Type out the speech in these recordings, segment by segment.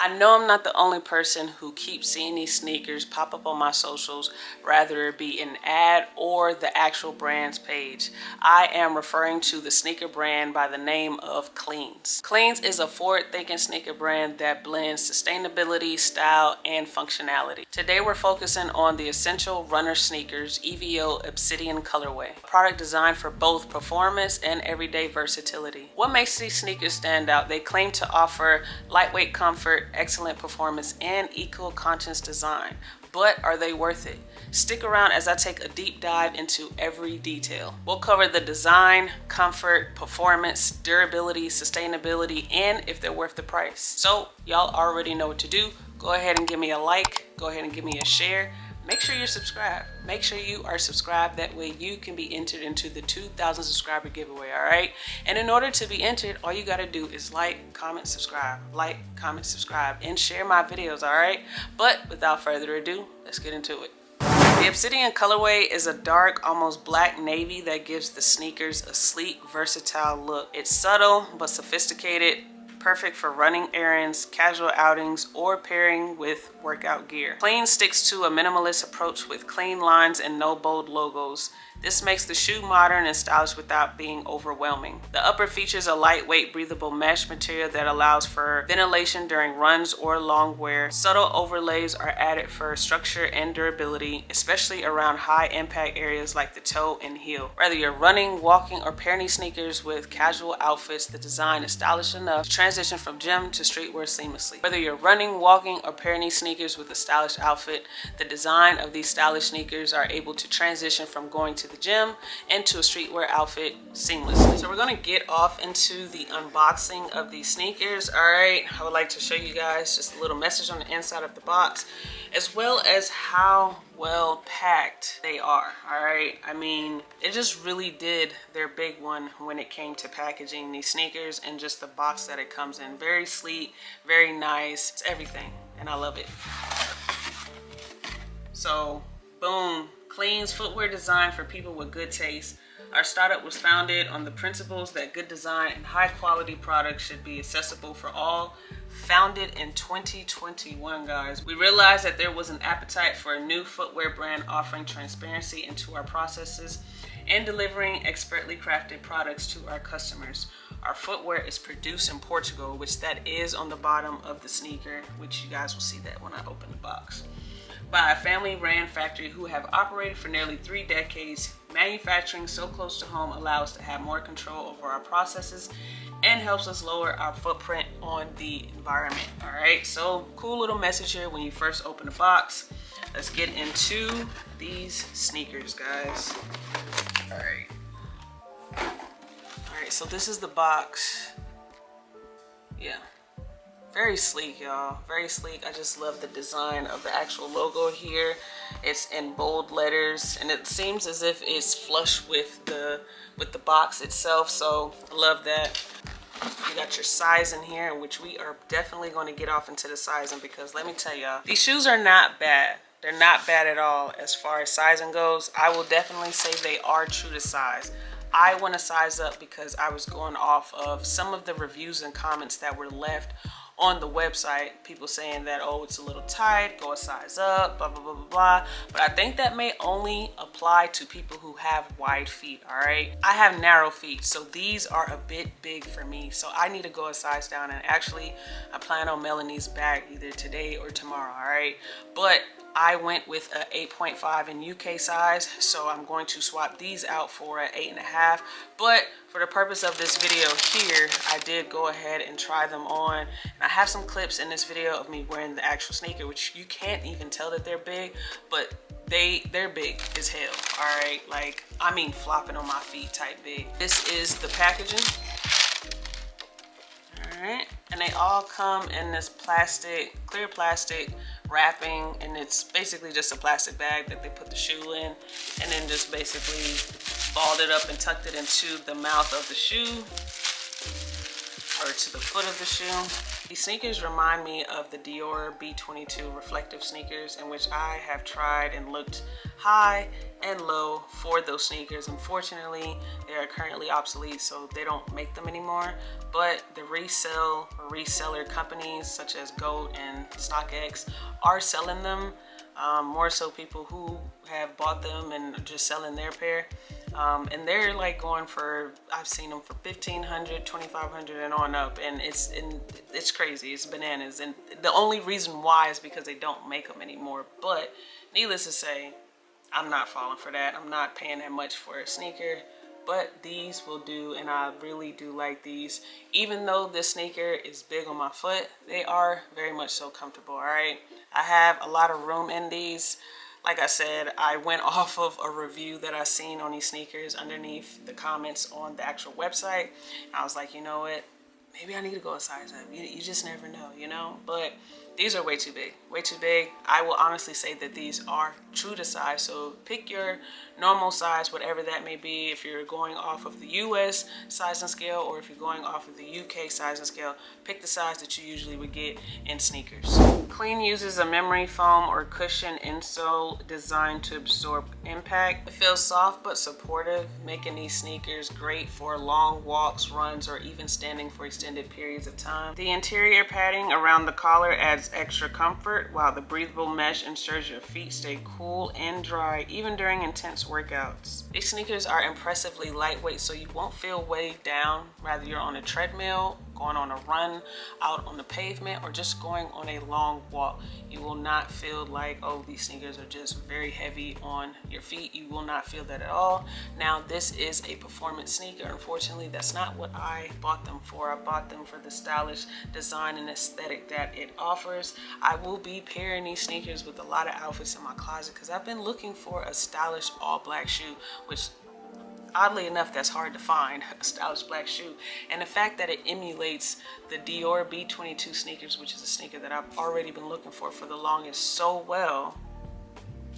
I know I'm not the only person who keeps seeing these sneakers pop up on my socials, rather it be an ad or the actual brand's page. I am referring to the sneaker brand by the name of CLEENS. CLEENS is a forward-thinking sneaker brand that blends sustainability, style, and functionality. Today we're focusing on the essential runner sneakers EVO Obsidian colorway, a product designed for both performance and everyday versatility. What makes these sneakers stand out? They claim to offer lightweight comfort, excellent performance, and eco-conscious design. But are they worth it? Stick around as I take a deep dive into every detail. We'll cover the design, comfort, performance, durability, sustainability, and if they're worth the price. So y'all already know what to do. Go ahead and give me a like. Go ahead and give me a share. Make sure you're subscribed. Make sure you are subscribed. That way you can be entered into the 2,000 subscriber giveaway, all right? And in order to be entered, all you gotta do is like, comment, subscribe, and share my videos, all right? But without further ado, let's get into it. The Obsidian colorway is a dark, almost black navy that gives the sneakers a sleek, versatile look. It's subtle but sophisticated, perfect for running errands, casual outings, or pairing with workout gear. CLEENS sticks to a minimalist approach with clean lines and no bold logos. This makes the shoe modern and stylish without being overwhelming. The upper features a lightweight, breathable mesh material that allows for ventilation during runs or long wear. Subtle overlays are added for structure and durability, especially around high impact areas like the toe and heel. Whether you're running, walking, or pairing these sneakers with casual outfits, the design is stylish enough to transition from gym to streetwear seamlessly. Whether you're running, walking, or pairing these sneakers with a stylish outfit, the design of these stylish sneakers are able to transition from going to the gym into a streetwear outfit seamlessly. So we're gonna get off into the unboxing of these sneakers. All right, I would like to show you guys just a little message on the inside of the box, as well as how well packed they are. All right, I mean, it just really did their big one when it came to packaging these sneakers, and just the box that it comes in. Very sleek, very nice, it's everything, and I love it. So boom, CLEENS footwear designed for people with good taste. Our startup was founded on the principles that good design and high quality products should be accessible for all. Founded in 2021, guys. We realized that there was an appetite for a new footwear brand offering transparency into our processes and delivering expertly crafted products to our customers. Our footwear is produced in Portugal, which that is on the bottom of the sneaker, which you guys will see that when I open the box, by a family-ran factory who have operated for nearly 3 decades. Manufacturing so close to home allows us to have more control over our processes and helps us lower our footprint on the environment. All right, so cool little message here when you first open the box. Let's get into these sneakers, guys. All right, so this is the box. Yeah. Very sleek, y'all. Very sleek. I just love the design of the actual logo here. It's in bold letters, and it seems as if it's flush with the box itself. So I love that. You got your size in here, which we are definitely going to get off into the sizing, because let me tell y'all, these shoes are not bad. They're not bad at all as far as sizing goes. I will definitely say they are true to size. I want to size up because I was going off of some of the reviews and comments that were left on the website, people saying that, oh, it's a little tight, go a size up, blah, blah, blah, blah, blah. But I think that may only apply to people who have wide feet, all right? I have narrow feet, so these are a bit big for me. So I need to go a size down, and actually, I plan on mailing these back either today or tomorrow, all right? But I went with a 8.5 in UK size, so I'm going to swap these out for an 8.5. But for the purpose of this video here, I did go ahead and try them on. And I have some clips in this video of me wearing the actual sneaker, which you can't even tell that they're big, but they're big as hell, all right? Like, I mean flopping on my feet type big. This is the packaging. All right, and they all come in this plastic, clear plastic wrapping, and it's basically just a plastic bag that they put the shoe in, and then just basically balled it up and tucked it into the mouth of the shoe, or to the foot of the shoe. These sneakers remind me of the Dior B22 reflective sneakers, in which I have tried and looked high and low for those sneakers. Unfortunately, they are currently obsolete, so they don't make them anymore. But the reseller companies such as GOAT and StockX are selling them. More so people who have bought them and just selling their pair. And they're like going for, I've seen them for $1,500, $2,500 and on up, and it's crazy, it's bananas. And the only reason why is because they don't make them anymore. But needless to say, I'm not falling for that. I'm not paying that much for a sneaker, but these will do, and I really do like these. Even though this sneaker is big on my foot, they are very much so comfortable. All right, I have a lot of room in these. Like I said, I went off of a review that I seen on these sneakers underneath the comments on the actual website. I was like, you know what? Maybe I need to go a size up. You just never know, you know? But these are way too big, way too big. I will honestly say that these are true to size. So pick your normal size, whatever that may be. If you're going off of the US size and scale, or if you're going off of the UK size and scale, pick the size that you usually would get in sneakers. Clean uses a memory foam or cushion insole designed to absorb impact. It feels soft but supportive, making these sneakers great for long walks, runs, or even standing for extended periods of time. The interior padding around the collar adds extra comfort, while the breathable mesh ensures your feet stay cool and dry even during intense workouts. These sneakers are impressively lightweight, so you won't feel weighed down, whether you're on a treadmill, going on a run out on the pavement, or just going on a long walk. You will not feel like, oh, these sneakers are just very heavy on your feet. You will not feel that at all. Now, this is a performance sneaker. Unfortunately, that's not what I bought them for. I bought them for the stylish design and aesthetic that it offers. I will be pairing these sneakers with a lot of outfits in my closet because I've been looking for a stylish all black shoe, which oddly enough, that's hard to find, a stylish black shoe. And the fact that it emulates the Dior B22 sneakers, which is a sneaker that I've already been looking for the longest, so well,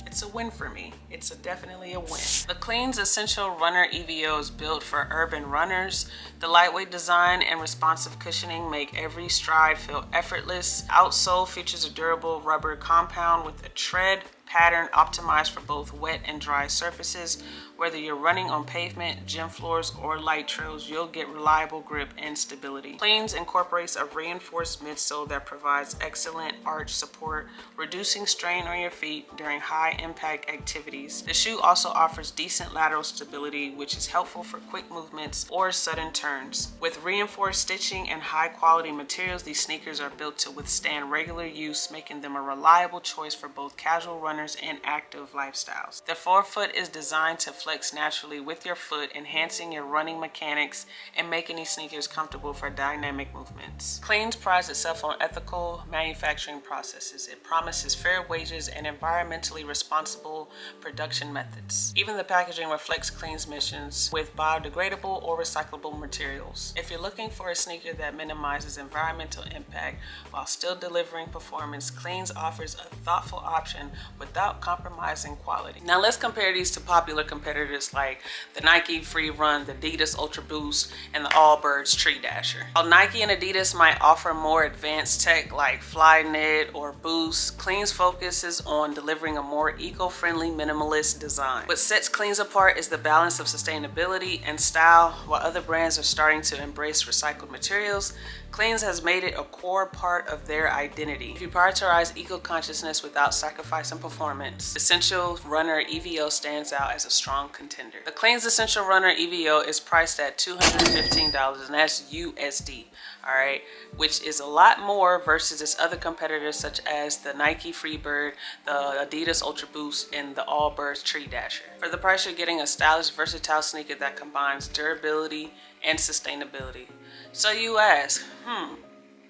it's a win for me. It's definitely a win. The CLEENS Essential Runner EVO is built for urban runners. The lightweight design and responsive cushioning make every stride feel effortless. Outsole features a durable rubber compound with a tread pattern optimized for both wet and dry surfaces. Whether you're running on pavement, gym floors, or light trails, you'll get reliable grip and stability. CLEENS incorporates a reinforced midsole that provides excellent arch support, reducing strain on your feet during high impact activities. The shoe also offers decent lateral stability, which is helpful for quick movements or sudden turns. With reinforced stitching and high quality materials, these sneakers are built to withstand regular use, making them a reliable choice for both casual runners and active lifestyles. The forefoot is designed to flex naturally with your foot, enhancing your running mechanics and making these sneakers comfortable for dynamic movements. CLEENS prides itself on ethical manufacturing processes. It promises fair wages and environmentally responsible production methods. Even the packaging reflects CLEENS missions with biodegradable or recyclable materials. If you're looking for a sneaker that minimizes environmental impact while still delivering performance, CLEENS offers a thoughtful option without compromising quality. Now let's compare these to popular competitors like the Nike Free Run, the Adidas Ultra Boost, and the Allbirds Tree Dasher. While Nike and Adidas might offer more advanced tech like Flyknit or Boost, CLEENS focuses on delivering a more eco-friendly minimalist design. What sets CLEENS apart is the balance of sustainability and style. While other brands are starting to embrace recycled materials, CLEENS has made it a core part of their identity. If you prioritize eco-consciousness without sacrificing performance, Essential Runner EVO stands out as a strong contender. The CLEENS Essential Runner EVO is priced at $215, and that's USD, all right, which is a lot more versus its other competitors such as the Nike Freebird, the Adidas Ultra Boost, and the Allbirds Tree Dasher. For the price, you're getting a stylish, versatile sneaker that combines durability and sustainability. So you ask,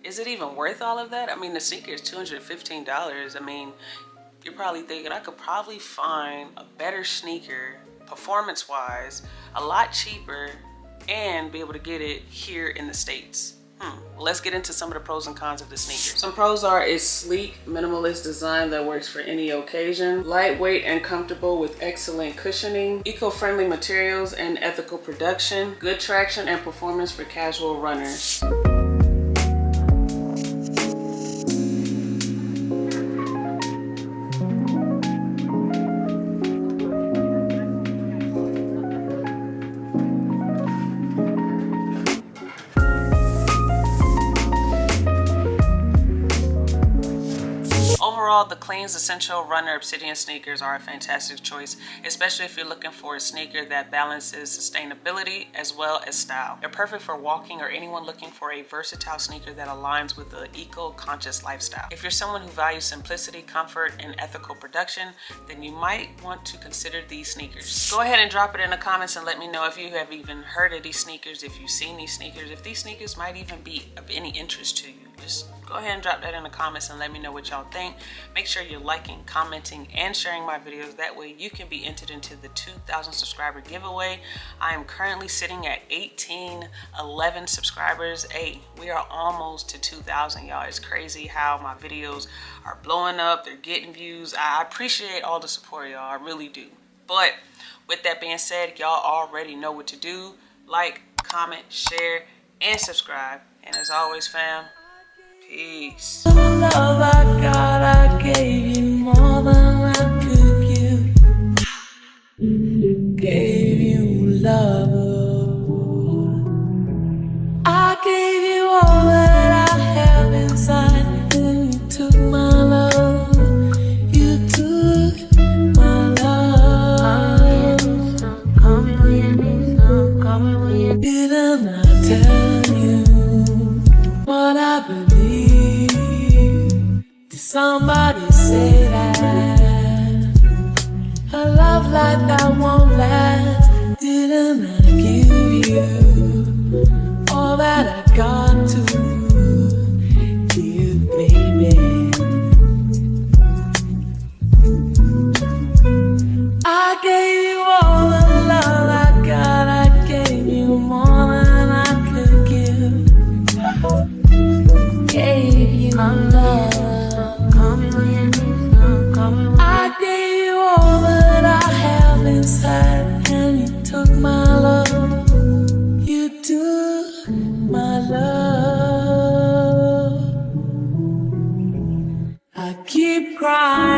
is it even worth all of that? I mean, the sneaker is $215. I mean, you're probably thinking I could probably find a better sneaker performance-wise, a lot cheaper, and be able to get it here in the States. Let's get into some of the pros and cons of the sneaker. Some pros are its sleek, minimalist design that works for any occasion, lightweight and comfortable with excellent cushioning, eco-friendly materials and ethical production, good traction and performance for casual runners. Overall, the CLEENS Essential Runner Obsidian sneakers are a fantastic choice, especially if you're looking for a sneaker that balances sustainability as well as style. They're perfect for walking or anyone looking for a versatile sneaker that aligns with the eco-conscious lifestyle. If you're someone who values simplicity, comfort, and ethical production, then you might want to consider these sneakers. Go ahead and drop it in the comments and let me know if you have even heard of these sneakers, if you've seen these sneakers, if these sneakers might even be of any interest to you. Just go ahead and drop that in the comments and let me know what y'all think. Make sure you're liking, commenting, and sharing my videos. That way you can be entered into the 2,000 subscriber giveaway. I am currently sitting at 11 subscribers. Hey, we are almost to 2,000, y'all. It's crazy how my videos are blowing up. They're getting views. I appreciate all the support, y'all. I really do. But with that being said, y'all already know what to do. Like, comment, share, and subscribe. And as always, fam, peace. Love I got, I gave you more than I could give. Gave you love. I gave you all that I have inside. And you took my love. You took my love. Call me when you need some. Call me when you need. Didn't I tell you what I believe? Did somebody say that a love like that won't last? Didn't I give you all that I got to give, baby? I gave you all the love I got. I gave you more than I could give. Gave you love. Call me when you need some. Call me when I gave you all that I have inside, and you took my love. You took my love. I keep crying.